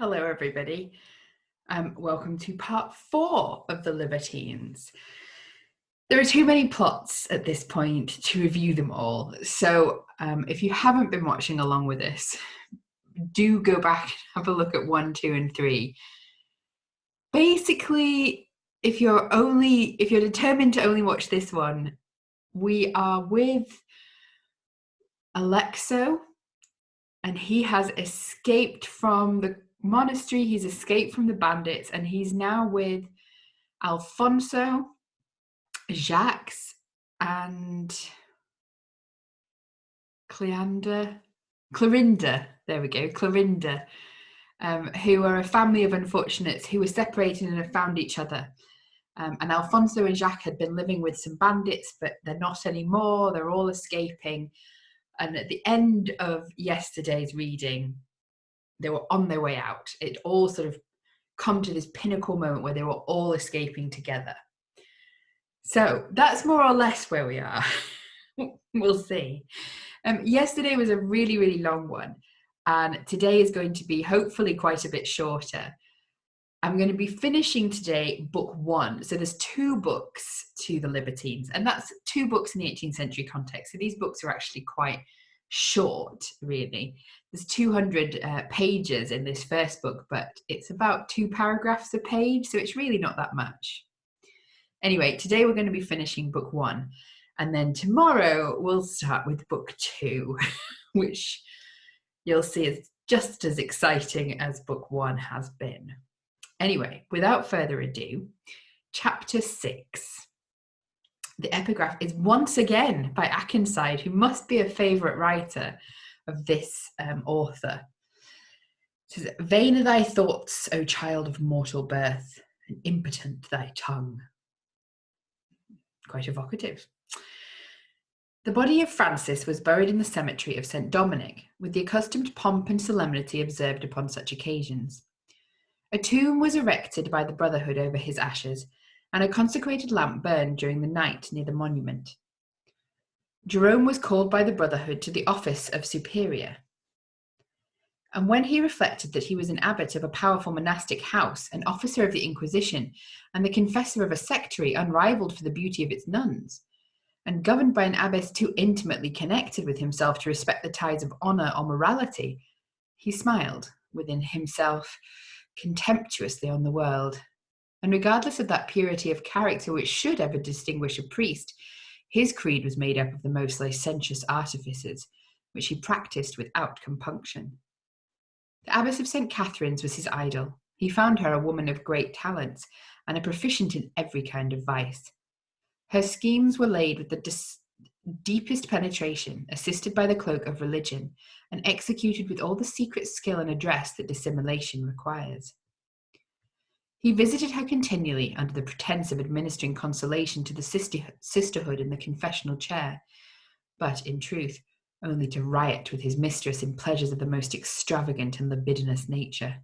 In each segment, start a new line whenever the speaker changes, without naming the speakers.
Hello, everybody. Welcome to part 4 of the Libertines. There are too many plots at this point to review them all. So if you haven't been watching along with us, do go back and have a look at 1, 2, and 3. Basically, if you're determined to only watch this one, we are with Alexo, and he has escaped from the monastery, he's escaped from the bandits, and he's now with Alfonso, Jacques, and Clorinda, there we go, Clorinda, who are a family of unfortunates who were separated and have found each other. And Alfonso and Jacques had been living with some bandits, but they're not anymore, they're all escaping. And at the end of yesterday's reading, they were on their way out. It all sort of come to this pinnacle moment where they were all escaping together. So that's more or less where we are. We'll see. Yesterday was a really, really long one. And today is going to be hopefully quite a bit shorter. I'm going to be finishing today book 1. So there's 2 books to the Libertines. And that's 2 books in the 18th century context. So these books are actually quite short, really. There's 200 pages in this first book, but it's about 2 paragraphs a page, so it's really not that much. Anyway, today we're going to be finishing book 1, and then tomorrow we'll start with book 2, which you'll see is just as exciting as book 1 has been. Anyway, without further ado, chapter 6. The epigraph is once again by Akenside, who must be a favourite writer of this author. It says, "Vain are thy thoughts, O child of mortal birth, and impotent thy tongue." Quite evocative. The body of Francis was buried in the cemetery of St. Dominic, with the accustomed pomp and solemnity observed upon such occasions. A tomb was erected by the Brotherhood over his ashes, and a consecrated lamp burned during the night near the monument. Jerome was called by the Brotherhood to the office of superior. And when he reflected that he was an abbot of a powerful monastic house, an officer of the Inquisition, and the confessor of a sectary unrivaled for the beauty of its nuns, and governed by an abbess too intimately connected with himself to respect the ties of honour or morality, he smiled within himself contemptuously on the world. And regardless of that purity of character which should ever distinguish a priest, his creed was made up of the most licentious artifices, which he practised without compunction. The Abbess of St. Catherine's was his idol. He found her a woman of great talents, and a proficient in every kind of vice. Her schemes were laid with the deepest penetration, assisted by the cloak of religion, and executed with all the secret skill and address that dissimulation requires. He visited her continually under the pretence of administering consolation to the sisterhood in the confessional chair, but, in truth, only to riot with his mistress in pleasures of the most extravagant and libidinous nature.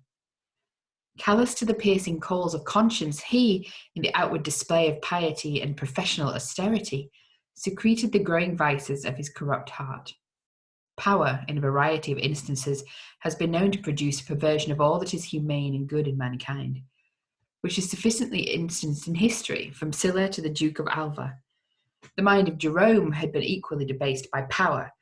Callous to the piercing calls of conscience, he, in the outward display of piety and professional austerity, secreted the growing vices of his corrupt heart. Power, in a variety of instances, has been known to produce perversion of all that is humane and good in mankind, which is sufficiently instanced in history, from Sylla to the Duke of Alva. The mind of Jerome had been equally debased by power,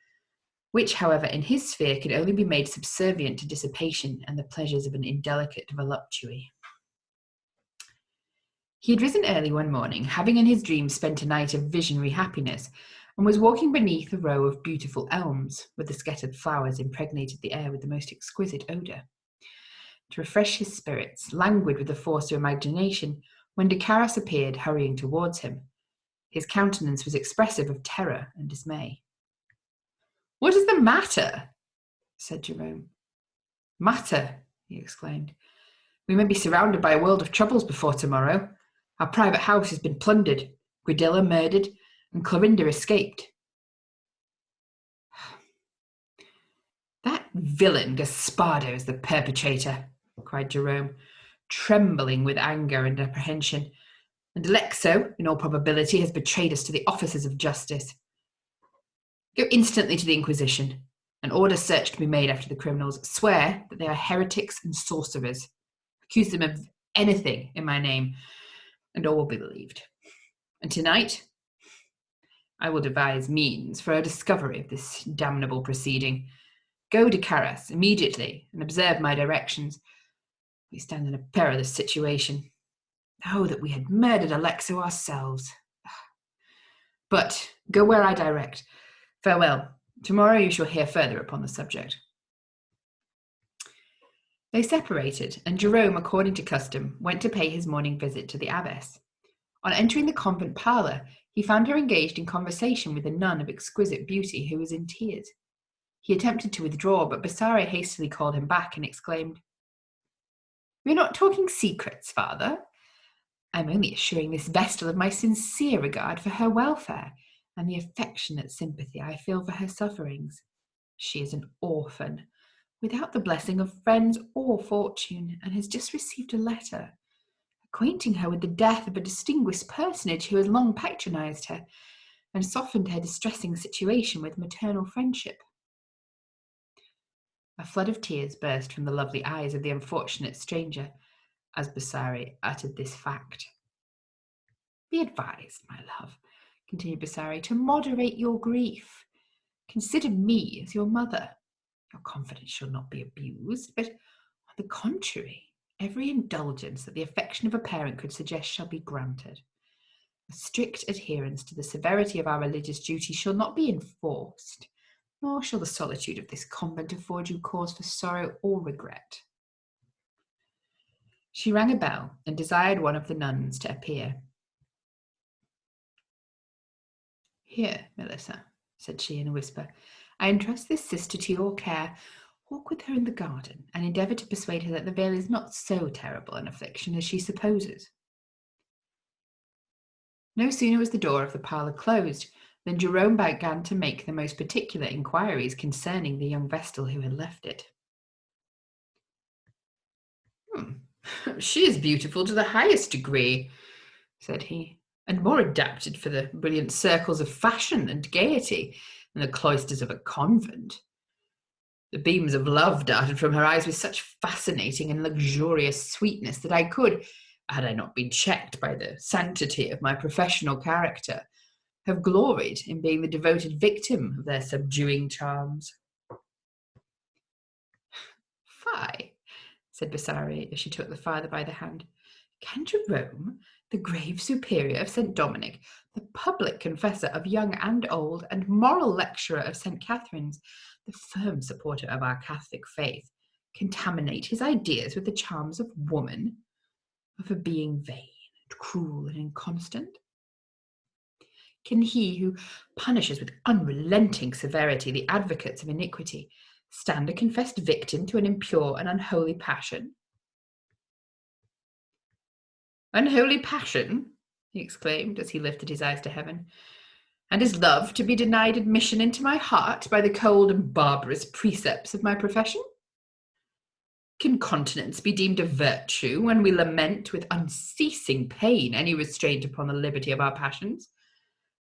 which, however, in his sphere could only be made subservient to dissipation and the pleasures of an indelicate voluptuary. He had risen early one morning, having in his dreams spent a night of visionary happiness, and was walking beneath a row of beautiful elms, where the scattered flowers impregnated the air with the most exquisite odour. To refresh his spirits, languid with the force of imagination, when de Carros appeared, hurrying towards him. His countenance was expressive of terror and dismay. "What is the matter?" said Jerome. "Matter?" he exclaimed. "We may be surrounded by a world of troubles before tomorrow. Our private house has been plundered, Gridilla murdered, and Clorinda escaped." "That villain Gaspardo is the perpetrator," cried Jerome, trembling with anger and apprehension, "and Alexo, in all probability, has betrayed us to the officers of justice. Go instantly to the Inquisition, An order search can be made after the criminals. Swear that they are heretics and sorcerers. Accuse them of anything in my name, and all will be believed. And tonight, I will devise means for a discovery of this damnable proceeding. Go to Carras immediately and observe my directions. We stand in a perilous situation. Oh, that we had murdered Alexo ourselves. But go where I direct. Farewell. Tomorrow you shall hear further upon the subject. They separated, and Jerome, according to custom, went to pay his morning visit to the abbess. On entering the convent parlour, he found her engaged in conversation with a nun of exquisite beauty who was in tears. He attempted to withdraw, but Bessare hastily called him back and exclaimed, "We are not talking secrets, father. I am only assuring this Vestal of my sincere regard for her welfare and the affectionate sympathy I feel for her sufferings. She is an orphan, without the blessing of friends or fortune, and has just received a letter acquainting her with the death of a distinguished personage who has long patronized her and softened her distressing situation with maternal friendship." A flood of tears burst from the lovely eyes of the unfortunate stranger as Bessare uttered this fact. "Be advised, my love," continued Bessare, "to moderate your grief. Consider me as your mother. Your confidence shall not be abused, but on the contrary, every indulgence that the affection of a parent could suggest shall be granted. A strict adherence to the severity of our religious duty shall not be enforced, nor shall the solitude of this convent afford you cause for sorrow or regret." She rang a bell and desired one of the nuns to appear. "Here, Melissa," said she in a whisper, "I entrust this sister to your care. Walk with her in the garden, and endeavour to persuade her that the veil is not so terrible an affliction as she supposes." No sooner was the door of the parlour closed than Jerome began to make the most particular inquiries concerning the young Vestal who had left it. "She is beautiful to the highest degree," said he, "and more adapted for the brilliant circles of fashion and gaiety than the cloisters of a convent. The beams of love darted from her eyes with such fascinating and luxurious sweetness that I could, had I not been checked by the sanctity of my professional character, have gloried in being the devoted victim of their subduing charms." "Fie," said Bessare as she took the father by the hand. "Can Jerome, the grave superior of St. Dominic, the public confessor of young and old, and moral lecturer of St. Catherine's, the firm supporter of our Catholic faith, contaminate his ideas with the charms of woman, of a being vain and cruel and inconstant? Can he who punishes with unrelenting severity the advocates of iniquity stand a confessed victim to an impure and unholy passion?" "Unholy passion?" he exclaimed as he lifted his eyes to heaven. "And is love to be denied admission into my heart by the cold and barbarous precepts of my profession? Can continence be deemed a virtue when we lament with unceasing pain any restraint upon the liberty of our passions?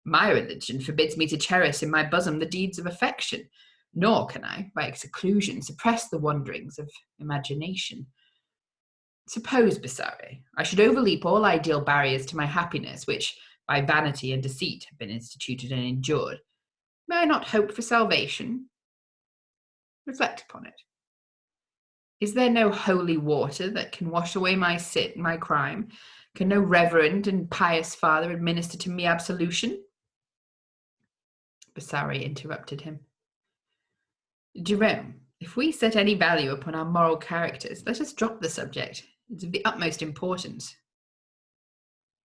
My religion forbids me to cherish in my bosom the deeds of affection, nor can I, by seclusion, suppress the wanderings of imagination. Suppose, Bessare, I should overleap all ideal barriers to my happiness, which by vanity and deceit have been instituted and endured. May I not hope for salvation? Reflect upon it. Is there no holy water that can wash away my sin, my crime? Can no reverend and pious father administer to me absolution?" Bessare interrupted him. "Jerome, if we set any value upon our moral characters, let us drop the subject. It's of the utmost importance.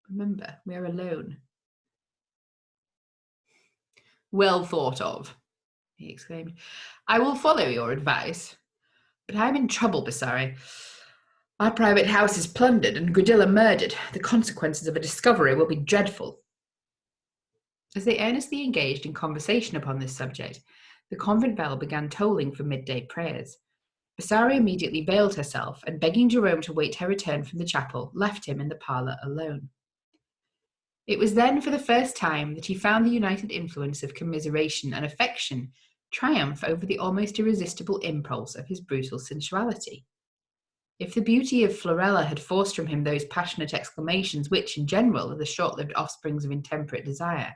Remember, we are alone." "Well thought of," he exclaimed. "I will follow your advice. But I am in trouble, Bessare. Our private house is plundered and Gradilla murdered. The consequences of a discovery will be dreadful." As they earnestly engaged in conversation upon this subject, the convent bell began tolling for midday prayers. Bessare immediately veiled herself, and begging Jerome to wait her return from the chapel, left him in the parlour alone. It was then for the first time that he found the united influence of commiseration and affection triumph over the almost irresistible impulse of his brutal sensuality. If the beauty of Florella had forced from him those passionate exclamations which, in general, are the short-lived offsprings of intemperate desire,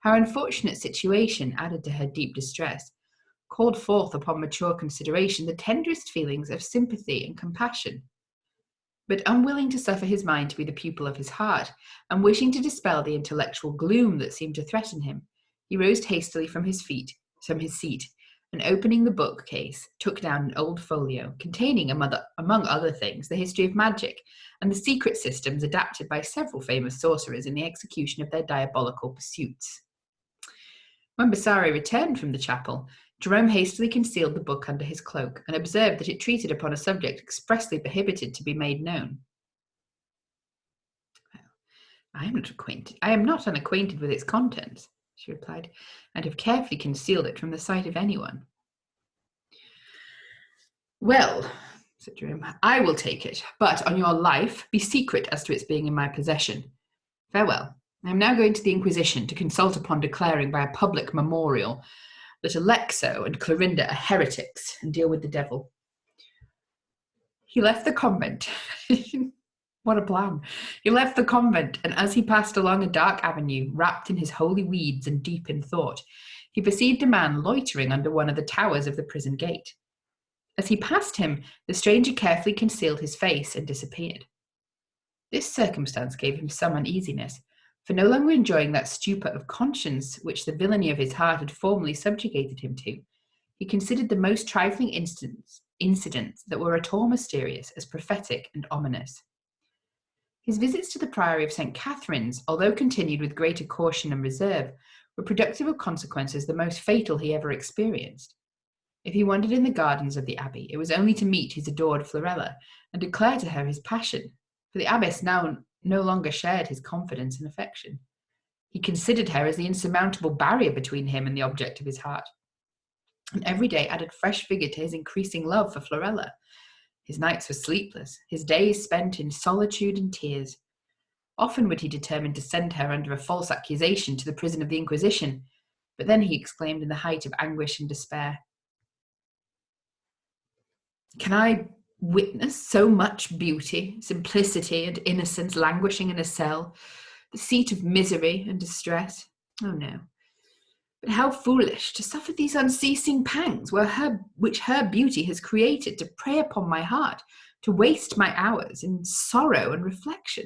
her unfortunate situation, added to her deep distress, called forth upon mature consideration the tenderest feelings of sympathy and compassion. But unwilling to suffer his mind to be the pupil of his heart, and wishing to dispel the intellectual gloom that seemed to threaten him, he rose hastily from his seat, and opening the bookcase, took down an old folio containing, among other things, the history of magic and the secret systems adapted by several famous sorcerers in the execution of their diabolical pursuits. When Bessari returned from the chapel, Jerome hastily concealed the book under his cloak and observed that it treated upon a subject expressly prohibited to be made known. I am not unacquainted with its contents, she replied, and have carefully concealed it from the sight of anyone. Well, said Jerome, I will take it, but on your life, be secret as to its being in my possession. Farewell. I am now going to the Inquisition to consult upon declaring by a public memorial that Alexo and Clorinda are heretics and deal with the devil. He left the convent. What a plan. He left the convent, and as he passed along a dark avenue, wrapped in his holy weeds and deep in thought, he perceived a man loitering under one of the towers of the prison gate. As he passed him, the stranger carefully concealed his face and disappeared. This circumstance gave him some uneasiness, for no longer enjoying that stupor of conscience which the villainy of his heart had formerly subjugated him to, he considered the most trifling incidents that were at all mysterious as prophetic and ominous. His visits to the Priory of St. Catherine's, although continued with greater caution and reserve, were productive of consequences the most fatal he ever experienced. If he wandered in the gardens of the abbey, it was only to meet his adored Florella and declare to her his passion, for the abbess now no longer shared his confidence and affection. He considered her as the insurmountable barrier between him and the object of his heart, and every day added fresh vigour to his increasing love for Florella. His nights were sleepless, his days spent in solitude and tears. Often would he determine to send her under a false accusation to the prison of the Inquisition, but then he exclaimed in the height of anguish and despair, "Can I witness so much beauty, simplicity, and innocence languishing in a cell, the seat of misery and distress? Oh no. But how foolish to suffer these unceasing pangs which her beauty has created to prey upon my heart, to waste my hours in sorrow and reflection,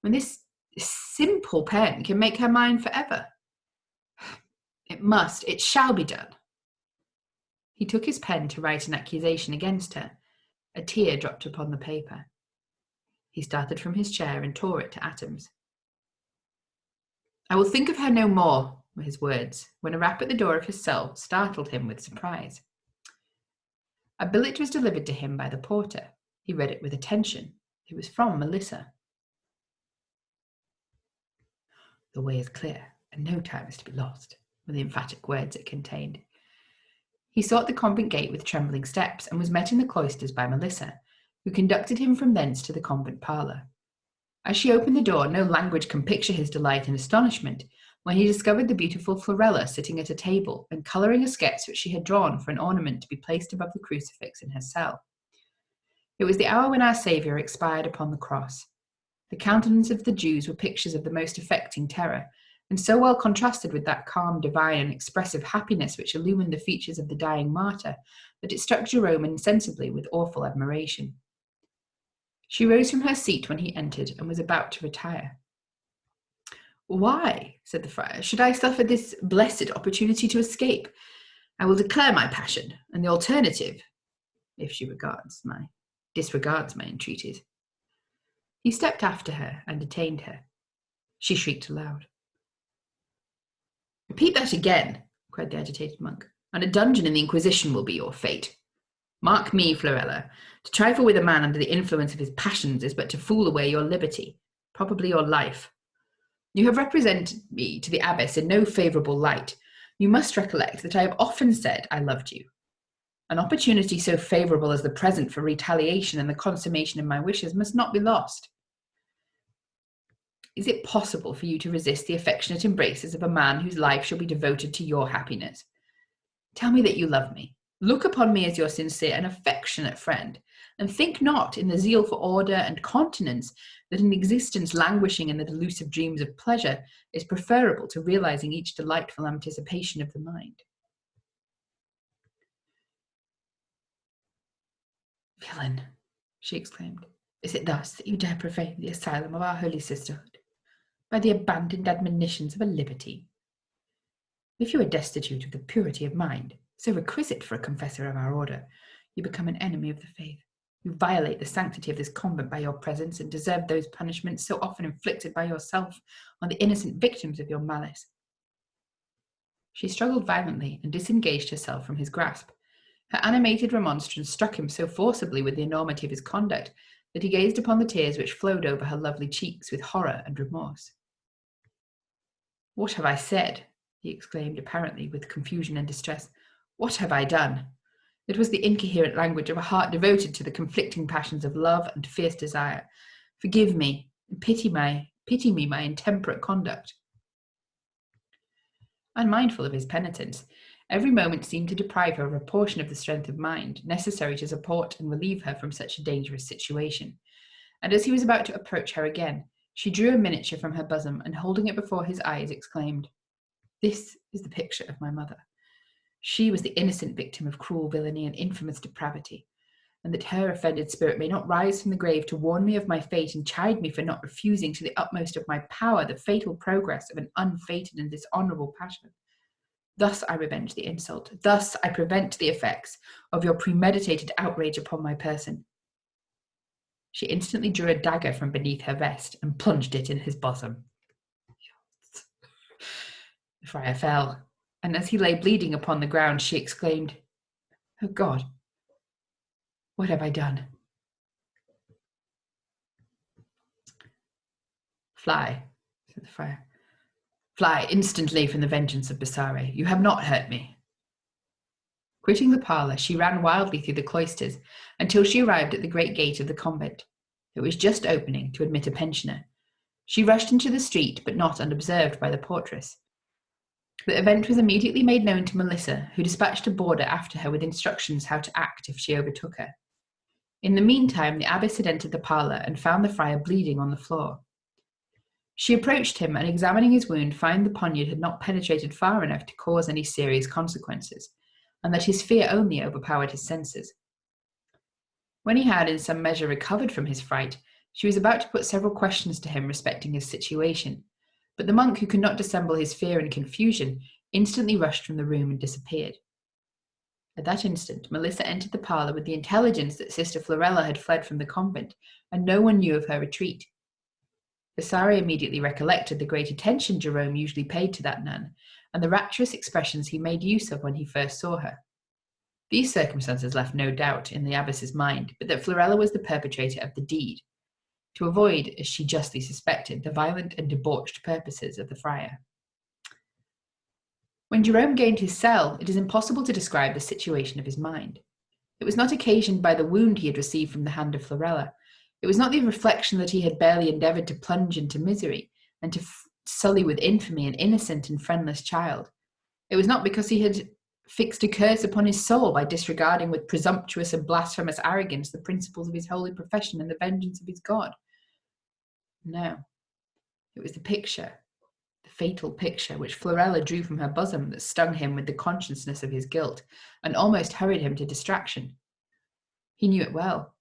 when this simple pen can make her mine forever. It shall be done." He took his pen to write an accusation against her. A tear dropped upon the paper. He started from his chair and tore it to atoms. "I will think of her no more," were his words, when a rap at the door of his cell startled him with surprise. A billet was delivered to him by the porter. He read it with attention. It was from Melissa. "The way is clear, and no time is to be lost," were the emphatic words it contained. He sought the convent gate with trembling steps, and was met in the cloisters by Melissa, who conducted him from thence to the convent parlour. As she opened the door, no language can picture his delight and astonishment when he discovered the beautiful Florella sitting at a table and colouring a sketch which she had drawn for an ornament to be placed above the crucifix in her cell. It was the hour when our Saviour expired upon the cross. The countenances of the Jews were pictures of the most affecting terror, and so well contrasted with that calm, divine, and expressive happiness which illumined the features of the dying martyr, that it struck Jerome insensibly with awful admiration. She rose from her seat when he entered, and was about to retire. "Why," said the friar, "should I suffer this blessed opportunity to escape? I will declare my passion, and the alternative, if she disregards my entreaties." He stepped after her and detained her. She shrieked aloud. "Repeat that again," cried the agitated monk, "and a dungeon in the Inquisition will be your fate. Mark me, Florella, to trifle with a man under the influence of his passions is but to fool away your liberty, probably your life. You have represented me to the abbess in no favourable light. You must recollect that I have often said I loved you. An opportunity so favourable as the present for retaliation and the consummation of my wishes must not be lost. Is it possible for you to resist the affectionate embraces of a man whose life shall be devoted to your happiness? Tell me that you love me. Look upon me as your sincere and affectionate friend, and think not, in the zeal for order and continence, that an existence languishing in the delusive dreams of pleasure is preferable to realizing each delightful anticipation of the mind. Villain, she exclaimed, is it thus that you dare profane the asylum of our holy sisterhood, by the abandoned admonitions of a libertine? If you are destitute of the purity of mind, so requisite for a confessor of our order, you become an enemy of the faith. You violate the sanctity of this convent by your presence, and deserve those punishments so often inflicted by yourself on the innocent victims of your malice. She struggled violently and disengaged herself from his grasp. Her animated remonstrance struck him so forcibly with the enormity of his conduct that he gazed upon the tears which flowed over her lovely cheeks with horror and remorse. What have I said? He exclaimed, apparently with confusion and distress. What have I done? It was the incoherent language of a heart devoted to the conflicting passions of love and fierce desire. Forgive me, and pity me my intemperate conduct. Unmindful of his penitence, every moment seemed to deprive her of a portion of the strength of mind necessary to support and relieve her from such a dangerous situation. And as he was about to approach her again, she drew a miniature from her bosom, and holding it before his eyes, exclaimed, "This is the picture of my mother. She was the innocent victim of cruel villainy and infamous depravity, and that her offended spirit may not rise from the grave to warn me of my fate and chide me for not refusing to the utmost of my power the fatal progress of an unfated and dishonourable passion. Thus I revenge the insult. Thus I prevent the effects of your premeditated outrage upon my person." She instantly drew a dagger from beneath her vest and plunged it in his bosom. The friar fell, and as he lay bleeding upon the ground, she exclaimed, "Oh God, what have I done?" "Fly," said the friar. "Fly instantly from the vengeance of Bessare. You have not hurt me." Quitting the parlour, she ran wildly through the cloisters until she arrived at the great gate of the convent. It was just opening to admit a pensioner. She rushed into the street, but not unobserved by the portress. The event was immediately made known to Melissa, who dispatched a boarder after her with instructions how to act if she overtook her. In the meantime, the abbess had entered the parlour and found the friar bleeding on the floor. She approached him, and examining his wound, found the poniard had not penetrated far enough to cause any serious consequences, and that his fear only overpowered his senses. When he had in some measure recovered from his fright, she was about to put several questions to him respecting his situation, but the monk, who could not dissemble his fear and confusion, instantly rushed from the room and disappeared. At that instant, Melissa entered the parlour with the intelligence that Sister Florella had fled from the convent, and no one knew of her retreat. Bessare immediately recollected the great attention Jerome usually paid to that nun, and the rapturous expressions he made use of when he first saw her. These circumstances left no doubt in the abbess's mind but that Florella was the perpetrator of the deed, to avoid, as she justly suspected, the violent and debauched purposes of the friar. When Jerome gained his cell, it is impossible to describe the situation of his mind. It was not occasioned by the wound he had received from the hand of Florella. It was not the reflection that he had barely endeavoured to plunge into misery and to sully with infamy an innocent and friendless child. It was not because he had fixed a curse upon his soul by disregarding with presumptuous and blasphemous arrogance the principles of his holy profession and the vengeance of his God. No, it was the picture, the fatal picture which Florella drew from her bosom, that stung him with the consciousness of his guilt and almost hurried him to distraction. He knew it well.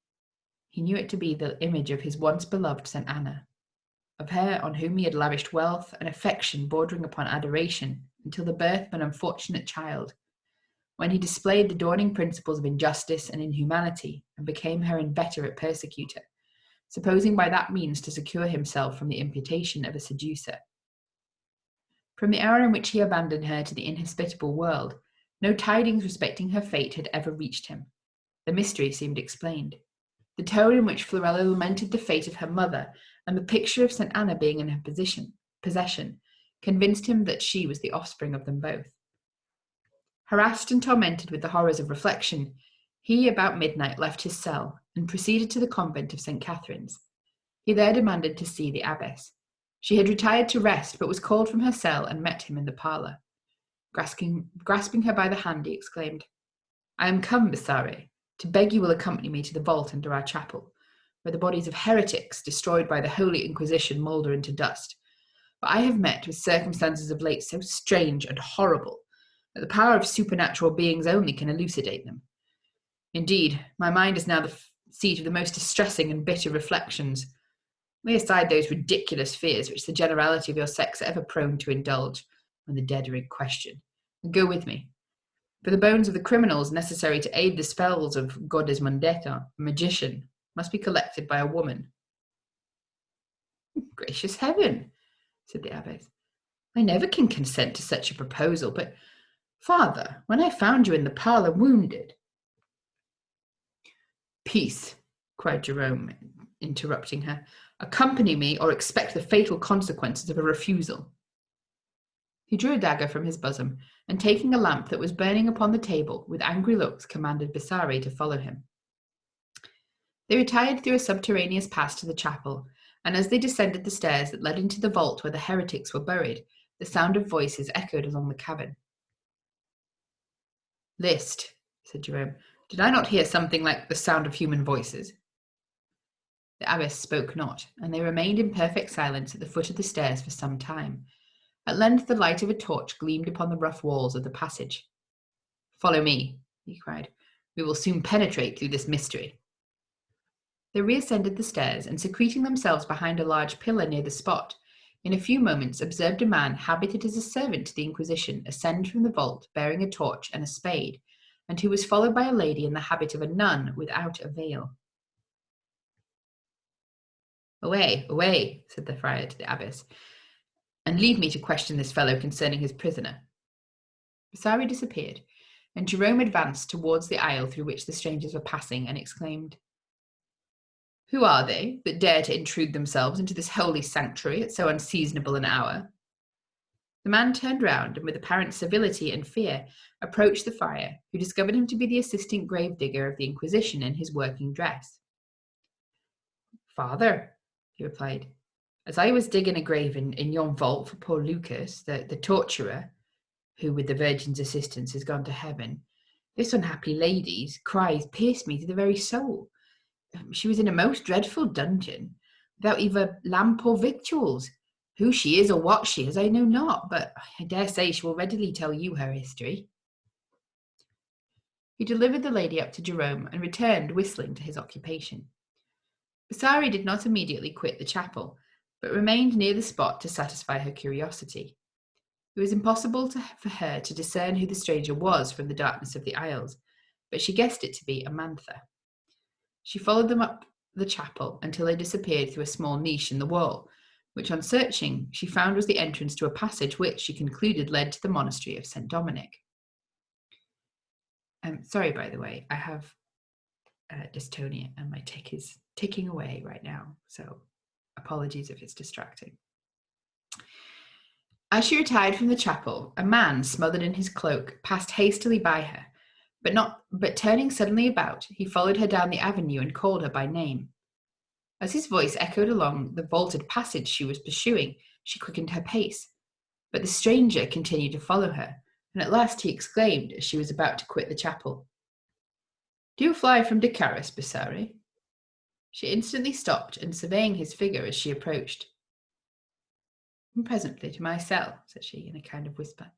He knew it to be the image of his once beloved St. Anna, of her on whom he had lavished wealth and affection bordering upon adoration until the birth of an unfortunate child, when he displayed the dawning principles of injustice and inhumanity and became her inveterate persecutor, supposing by that means to secure himself from the imputation of a seducer. From the hour in which he abandoned her to the inhospitable world, no tidings respecting her fate had ever reached him. The mystery seemed explained. The tone in which Florella lamented the fate of her mother and the picture of St. Anna being in her possession convinced him that she was the offspring of them both. Harassed and tormented with the horrors of reflection, he about midnight left his cell and proceeded to the convent of St. Catherine's. He there demanded to see the abbess. She had retired to rest, but was called from her cell and met him in the parlour. Grasping her by the hand, he exclaimed, "I am come, Bessare, to beg you will accompany me to the vault under our chapel, where the bodies of heretics destroyed by the Holy Inquisition moulder into dust. For I have met with circumstances of late so strange and horrible that the power of supernatural beings only can elucidate them. Indeed, my mind is now the seat of the most distressing and bitter reflections. Lay aside those ridiculous fears which the generality of your sex are ever prone to indulge when the dead are in question, and go with me. For the bones of the criminals necessary to aid the spells of Goddess Mundeta, a magician, must be collected by a woman." "Gracious heaven," said the abbess, "I never can consent to such a proposal, but, father, when I found you in the parlour wounded—" "Peace," cried Jerome, interrupting her. "Accompany me, or expect the fatal consequences of a refusal." He drew a dagger from his bosom, and taking a lamp that was burning upon the table, with angry looks commanded Bessare to follow him. They retired through a subterraneous pass to the chapel, and as they descended the stairs that led into the vault where the heretics were buried, the sound of voices echoed along the cavern. "List," said Jerome. "Did I not hear something like the sound of human voices?" The abbess spoke not, and they remained in perfect silence at the foot of the stairs for some time. At length the light of a torch gleamed upon the rough walls of the passage. "Follow me," he cried. "We will soon penetrate through this mystery." They reascended the stairs, and secreting themselves behind a large pillar near the spot, in a few moments observed a man habited as a servant to the Inquisition ascend from the vault bearing a torch and a spade, and who was followed by a lady in the habit of a nun without a veil. "Away, away," said the friar to the abbess, "and leave me to question this fellow concerning his prisoner." Bessare disappeared, and Jerome advanced towards the aisle through which the strangers were passing, and exclaimed, "Who are they that dare to intrude themselves into this holy sanctuary at so unseasonable an hour?" The man turned round, and with apparent civility and fear approached the friar, who discovered him to be the assistant gravedigger of the Inquisition in his working dress. "Father," he replied, "as I was digging a grave in yon vault for poor Lucas, the torturer, who with the Virgin's assistance has gone to heaven, this unhappy lady's cries pierced me to the very soul. She was in a most dreadful dungeon, without either lamp or victuals. Who she is or what she is I know not, but I dare say she will readily tell you her history." He delivered the lady up to Jerome, and returned whistling to his occupation. Bessare did not immediately quit the chapel, but remained near the spot to satisfy her curiosity. It was impossible for her to discern who the stranger was from the darkness of the aisles, but she guessed it to be Amantha. She followed them up the chapel until they disappeared through a small niche in the wall, which on searching she found was the entrance to a passage which, she concluded, led to the monastery of St. Dominic. Sorry, by the way, I have dystonia and my tick is ticking away right now, so apologies if it's distracting. As she retired from the chapel, a man smothered in his cloak passed hastily by her, but turning suddenly about, he followed her down the avenue and called her by name. As his voice echoed along the vaulted passage she was pursuing, she quickened her pace, but the stranger continued to follow her, and at last he exclaimed as she was about to quit the chapel, "Do you fly from Decaris, Bessare?" She instantly stopped, and surveying his figure as she approached. "And presently to my cell," said she in a kind of whisper.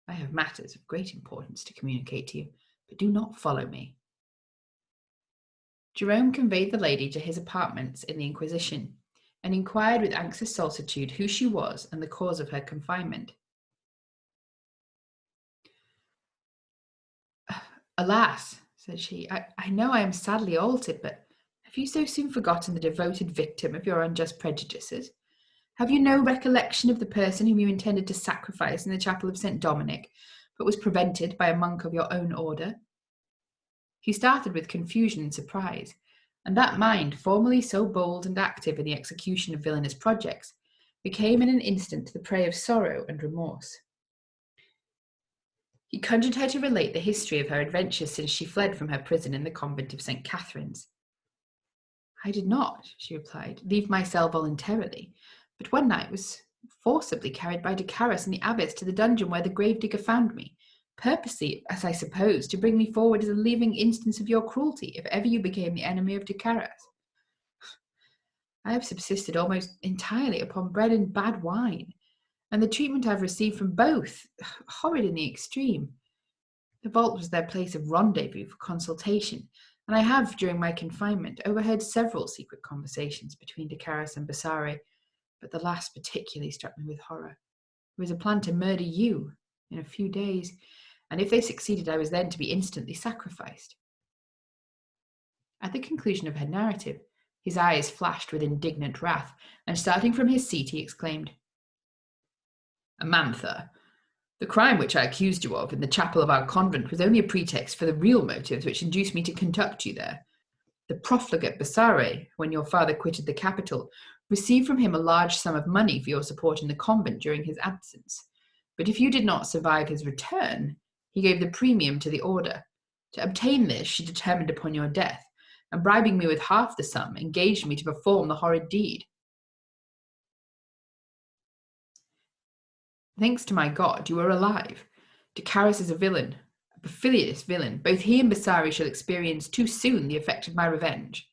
"I have matters of great importance to communicate to you, but do not follow me." Jerome conveyed the lady to his apartments in the Inquisition, and inquired with anxious solicitude who she was and the cause of her confinement. "Alas," said she, I know I am sadly altered, but have you so soon forgotten the devoted victim of your unjust prejudices? Have you no recollection of the person whom you intended to sacrifice in the chapel of St. Dominic, but was prevented by a monk of your own order?" He started with confusion and surprise, and that mind, formerly so bold and active in the execution of villainous projects, became in an instant the prey of sorrow and remorse. He conjured her to relate the history of her adventures since she fled from her prison in the convent of St. Catherine's. "I did not," she replied, "leave my cell voluntarily, but one night was forcibly carried by Decaris and the abbess to the dungeon where the gravedigger found me, purposely, as I suppose, to bring me forward as a living instance of your cruelty, if ever you became the enemy of Decaris. I have subsisted almost entirely upon bread and bad wine, and the treatment I've received from both, horrid in the extreme. The vault was their place of rendezvous for consultation, and I have, during my confinement, overheard several secret conversations between Decaris and Bessari, but the last particularly struck me with horror. There was a plan to murder you in a few days, and if they succeeded, I was then to be instantly sacrificed. At the conclusion of her narrative, his eyes flashed with indignant wrath, and starting from his seat, he exclaimed, "Amantha, the crime which I accused you of in the chapel of our convent was only a pretext for the real motives which induced me to conduct you there. The profligate Bessari, when your father quitted the capital, received from him a large sum of money for your support in the convent during his absence. But if you did not survive his return, he gave the premium to the order. To obtain this, she determined upon your death, and bribing me with half the sum, engaged me to perform the horrid deed. Thanks to my God, you are alive. Decaris is a villain, a perfidious villain. Both he and Bessari shall experience too soon the effect of my revenge."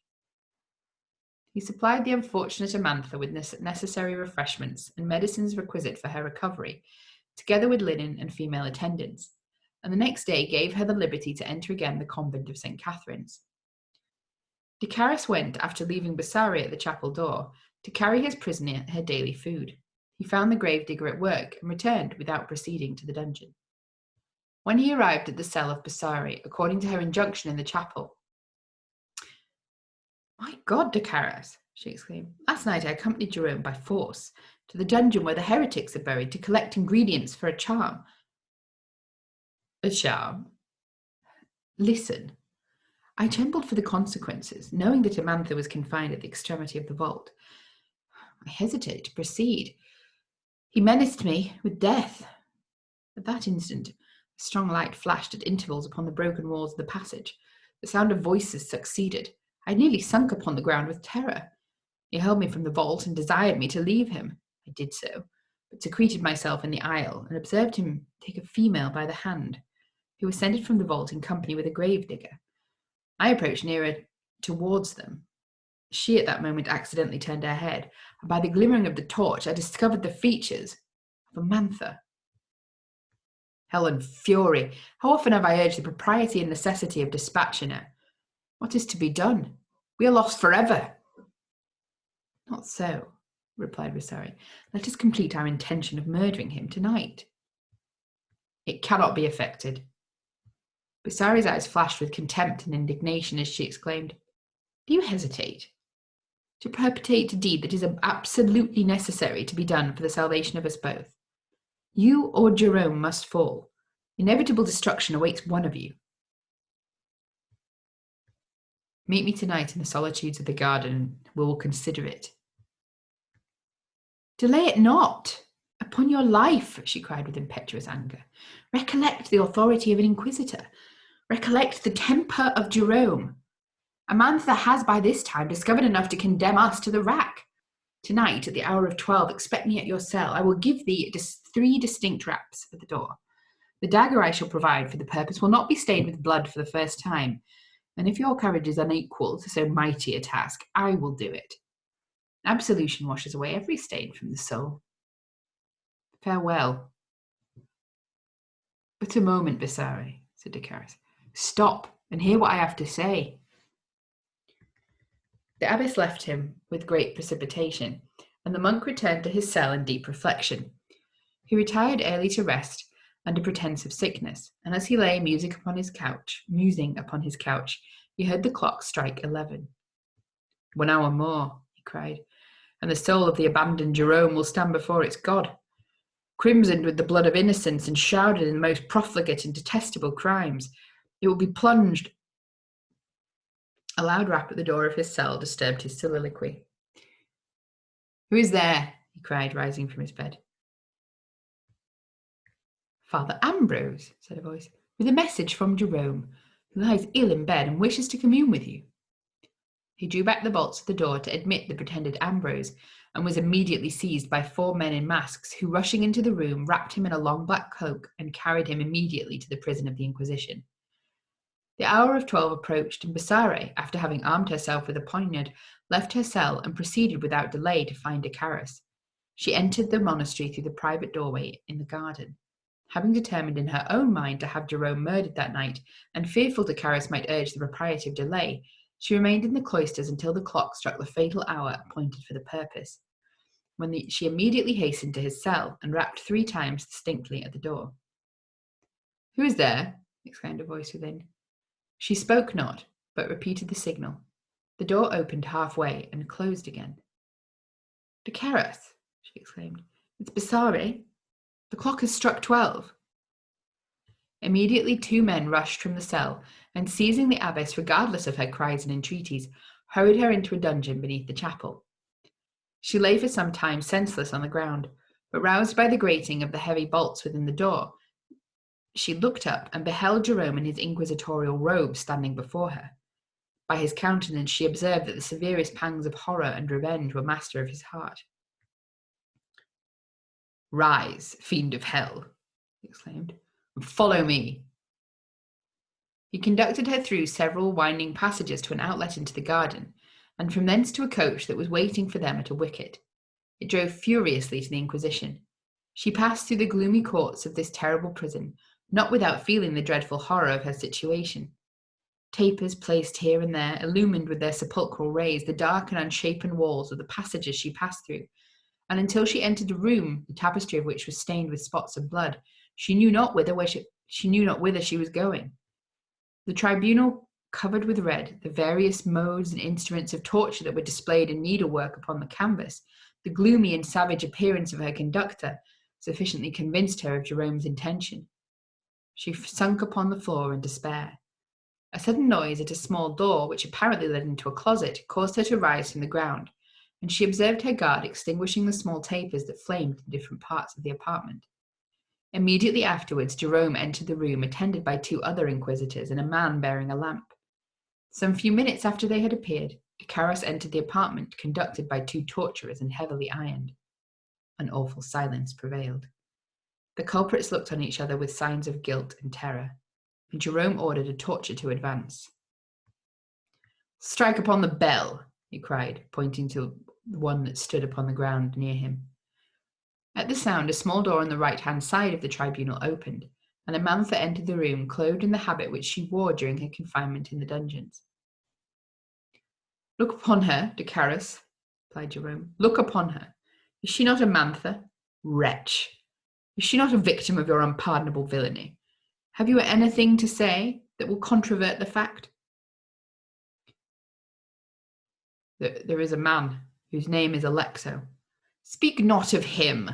He supplied the unfortunate Amantha with necessary refreshments and medicines requisite for her recovery, together with linen and female attendants, and the next day gave her the liberty to enter again the convent of St. Catherine's. Decaris went, after leaving Bessari at the chapel door, to carry his prisoner her daily food. He found the gravedigger at work and returned without proceeding to the dungeon. When he arrived at the cell of Bessari, according to her injunction in the chapel, "My God, Decaris," she exclaimed, "last night I accompanied Jerome by force to the dungeon where the heretics are buried to collect ingredients for a charm." "A charm?" "Listen. I trembled for the consequences, knowing that Amantha was confined at the extremity of the vault. I hesitated to proceed. He menaced me with death. At that instant, a strong light flashed at intervals upon the broken walls of the passage. The sound of voices succeeded. I nearly sunk upon the ground with terror. He held me from the vault and desired me to leave him. I did so, but secreted myself in the aisle and observed him take a female by the hand, who ascended from the vault in company with a gravedigger. I approached nearer towards them. She at that moment accidentally turned her head, and by the glimmering of the torch I discovered the features of Amantha. Hell and fury! How often have I urged the propriety and necessity of dispatching her? What is to be done? We are lost forever." "Not so," replied Bessari. "Let us complete our intention of murdering him tonight." "It cannot be effected." Bessari's eyes flashed with contempt and indignation as she exclaimed, "Do you hesitate to perpetrate a deed that is absolutely necessary to be done for the salvation of us both? You or Jerome must fall. Inevitable destruction awaits one of you. Meet me tonight in the solitudes of the garden, and we will consider it." "Delay it not, upon your life," she cried with impetuous anger. "Recollect the authority of an inquisitor. Recollect the temper of Jerome. Amantha has by this time discovered enough to condemn us to the rack. Tonight, at the hour of 12, expect me at your cell. I will give thee 3 distinct raps at the door. The dagger I shall provide for the purpose will not be stained with blood for the first time, and if your courage is unequal to so mighty a task, I will do it. Absolution washes away every stain from the soul. Farewell." "But a moment, Bessari," said Decaris. "Stop and hear what I have to say." The abbess left him with great precipitation, and the monk returned to his cell in deep reflection. He retired early to rest under pretence of sickness, and as he lay musing upon his couch, he heard the clock strike 11. "1 hour more," he cried, "and the soul of the abandoned Jerome will stand before its God, crimsoned with the blood of innocents and shrouded in the most profligate and detestable crimes. It will be plunged—" A loud rap at the door of his cell disturbed his soliloquy. "Who is there?" he cried, rising from his bed. "Father Ambrose," said a voice, "with a message from Jerome, who lies ill in bed and wishes to commune with you." He drew back the bolts of the door to admit the pretended Ambrose, and was immediately seized by 4 men in masks who, rushing into the room, wrapped him in a long black cloak and carried him immediately to the prison of the Inquisition. The hour of 12 approached, and Bessare, after having armed herself with a poniard, left her cell and proceeded without delay to find de Carus. She entered the monastery through the private doorway in the garden. Having determined in her own mind to have Jerome murdered that night, and fearful de Carus might urge the propriety of delay, she remained in the cloisters until the clock struck the fatal hour appointed for the purpose, when she immediately hastened to his cell and rapped 3 times distinctly at the door. "Who is there?" exclaimed a voice within. She spoke not, but repeated the signal. The door opened halfway and closed again. "De Carus," she exclaimed. "It's Bessare. The clock has struck 12. Immediately 2 men rushed from the cell, and seizing the abbess, regardless of her cries and entreaties, hurried her into a dungeon beneath the chapel. She lay for some time senseless on the ground, but roused by the grating of the heavy bolts within the door, she looked up and beheld Jerome in his inquisitorial robe standing before her. By his countenance she observed that the severest pangs of horror and revenge were master of his heart. "Rise, fiend of hell," he exclaimed, "and follow me." He conducted her through several winding passages to an outlet into the garden, and from thence to a coach that was waiting for them at a wicket. It drove furiously to the Inquisition. She passed through the gloomy courts of this terrible prison, not without feeling the dreadful horror of her situation. Tapers placed here and there illumined with their sepulchral rays the dark and unshapen walls of the passages she passed through, and until she entered a room, the tapestry of which was stained with spots of blood, she knew not whither she was going. The tribunal covered with red, the various modes and instruments of torture that were displayed in needlework upon the canvas, the gloomy and savage appearance of her conductor, sufficiently convinced her of Jerome's intention. She sunk upon the floor in despair. A sudden noise at a small door, which apparently led into a closet, caused her to rise from the ground, and she observed her guard extinguishing the small tapers that flamed in different parts of the apartment. Immediately afterwards, Jerome entered the room, attended by 2 other inquisitors and a man bearing a lamp. Some few minutes after they had appeared, de Carus entered the apartment, conducted by 2 torturers and heavily ironed. An awful silence prevailed. The culprits looked on each other with signs of guilt and terror, and Jerome ordered a torture to advance. "Strike upon the bell," he cried, pointing to the one that stood upon the ground near him. At the sound, a small door on the right-hand side of the tribunal opened, and Amantha entered the room, clothed in the habit which she wore during her confinement in the dungeons. "Look upon her, de Carus," replied Jerome. "Look upon her. Is she not Amantha? Wretch! Is she not a victim of your unpardonable villainy? Have you anything to say that will controvert the fact?" "There is a man whose name is Alexo." "Speak not of him,"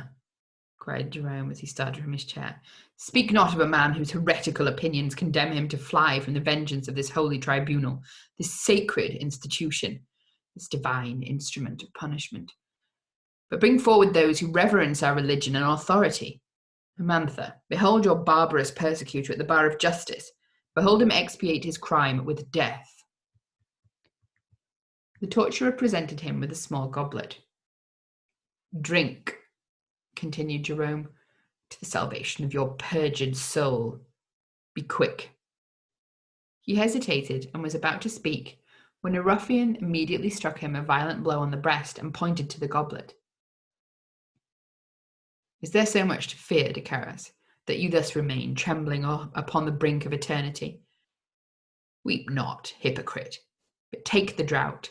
cried Jerome as he started from his chair. "Speak not of a man whose heretical opinions condemn him to fly from the vengeance of this holy tribunal, this sacred institution, this divine instrument of punishment. But bring forward those who reverence our religion and authority. Amantha, behold your barbarous persecutor at the bar of justice. Behold him expiate his crime with death." The torturer presented him with a small goblet. "Drink," continued Jerome, "to the salvation of your perjured soul. Be quick." He hesitated and was about to speak when a ruffian immediately struck him a violent blow on the breast and pointed to the goblet. "Is there so much to fear, de Carus, that you thus remain trembling upon the brink of eternity? Weep not, hypocrite, but take the draught.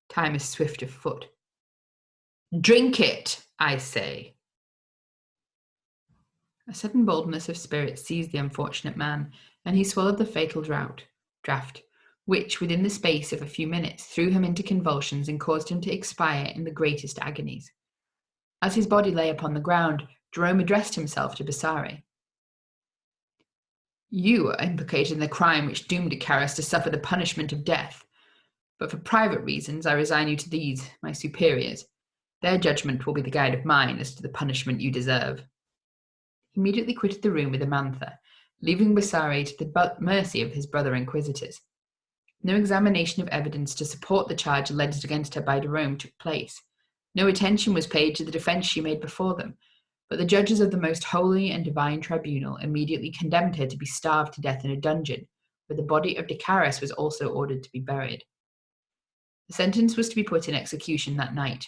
Time is swift of foot. Drink it, I say." A sudden boldness of spirit seized the unfortunate man, and he swallowed the fatal draught, which, within the space of a few minutes, threw him into convulsions and caused him to expire in the greatest agonies. As his body lay upon the ground, Jerome addressed himself to Bessare. "You are implicated in the crime which doomed de Carus to suffer the punishment of death. But for private reasons I resign you to these, my superiors. Their judgment will be the guide of mine as to the punishment you deserve." He immediately quitted the room with Amantha, leaving Bessare to the mercy of his brother inquisitors. No examination of evidence to support the charge alleged against her by Jerome took place, No attention was paid to the defense she made before them, but the judges of the most holy and divine tribunal immediately condemned her to be starved to death in a dungeon, where the body of Decaris was also ordered to be buried. The sentence was to be put in execution that night,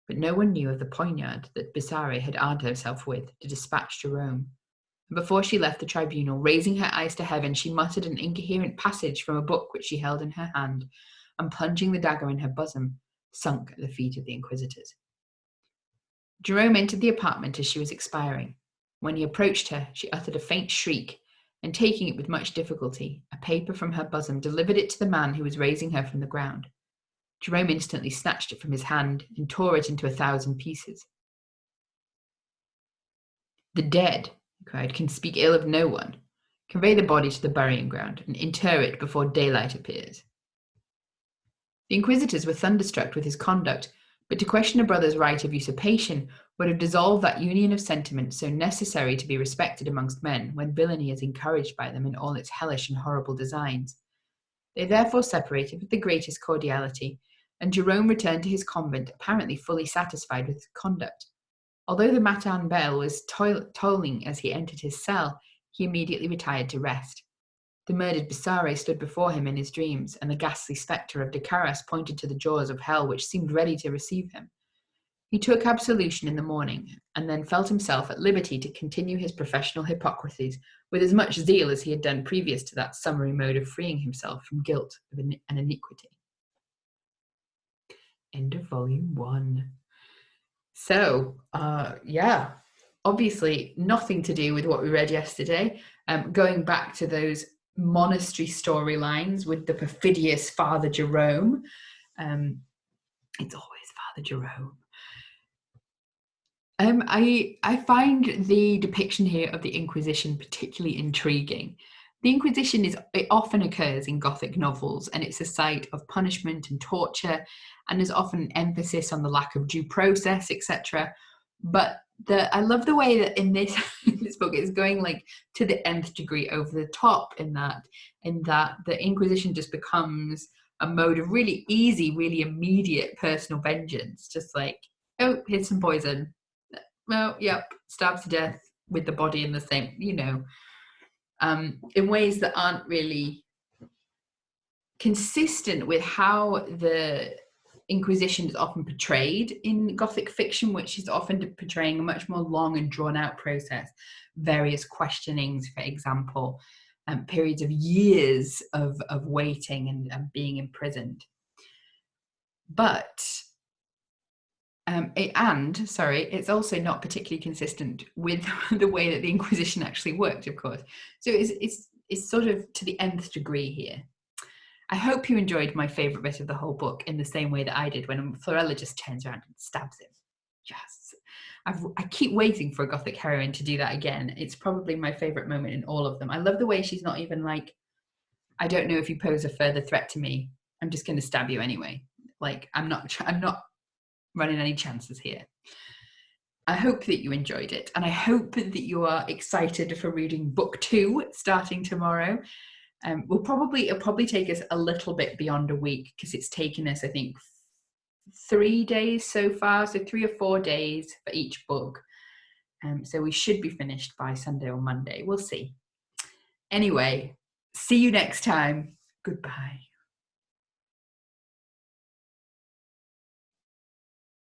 but no one knew of the poignard that Bissare had armed herself with to dispatch Jerome. And before she left the tribunal, raising her eyes to heaven, she muttered an incoherent passage from a book which she held in her hand, and plunging the dagger in her bosom, sunk at the feet of the inquisitors. Jerome entered the apartment as she was expiring. When he approached her, she uttered a faint shriek, and taking it with much difficulty, a paper from her bosom, delivered it to the man who was raising her from the ground. Jerome instantly snatched it from his hand and tore it into 1,000 pieces. "The dead," he cried, "can speak ill of no one. Convey the body to the burying ground and inter it before daylight appears." The inquisitors were thunderstruck with his conduct, but to question a brother's right of usurpation would have dissolved that union of sentiment so necessary to be respected amongst men when villainy is encouraged by them in all its hellish and horrible designs. They therefore separated with the greatest cordiality, and Jerome returned to his convent apparently fully satisfied with his conduct. Although the matin bell was tolling as he entered his cell, he immediately retired to rest. The murdered Bissare stood before him in his dreams, and the ghastly spectre of Decaris pointed to the jaws of hell which seemed ready to receive him. He took absolution in the morning, and then felt himself at liberty to continue his professional hypocrisies with as much zeal as he had done previous to that summary mode of freeing himself from guilt and iniquity. End of volume 1. So, obviously nothing to do with what we read yesterday. Going back to those monastery storylines with the perfidious Father Jerome. It's always Father Jerome. I find the depiction here of the Inquisition particularly intriguing. The Inquisition it often occurs in Gothic novels, and it's a site of punishment and torture, and there's often an emphasis on the lack of due process, etc. But I love the way that in this book it's going like to the nth degree over the top in that the Inquisition just becomes a mode of really easy, really immediate personal vengeance. Just like, oh, here's some poison. Well, yep, stabbed to death with the body in the same, in ways that aren't really consistent with how the Inquisition is often portrayed in Gothic fiction, which is often portraying a much more long and drawn out process, various questionings, for example, periods of years of waiting and being imprisoned. But it's also not particularly consistent with the way that the Inquisition actually worked, of course. So it's sort of to the nth degree here. I hope you enjoyed my favourite bit of the whole book in the same way that I did when Florella just turns around and stabs him. Yes. I keep waiting for a Gothic heroine to do that again. It's probably my favourite moment in all of them. I love the way she's not even like, I don't know if you pose a further threat to me, I'm just going to stab you anyway. Like, I'm not running any chances here. I hope that you enjoyed it, and I hope that you are excited for reading book 2 starting tomorrow. It'll probably take us a little bit beyond a week because it's taken us, I think, 3 days so far, so 3 or 4 days for each book. So we should be finished by Sunday or Monday. We'll see. Anyway, see you next time. Goodbye.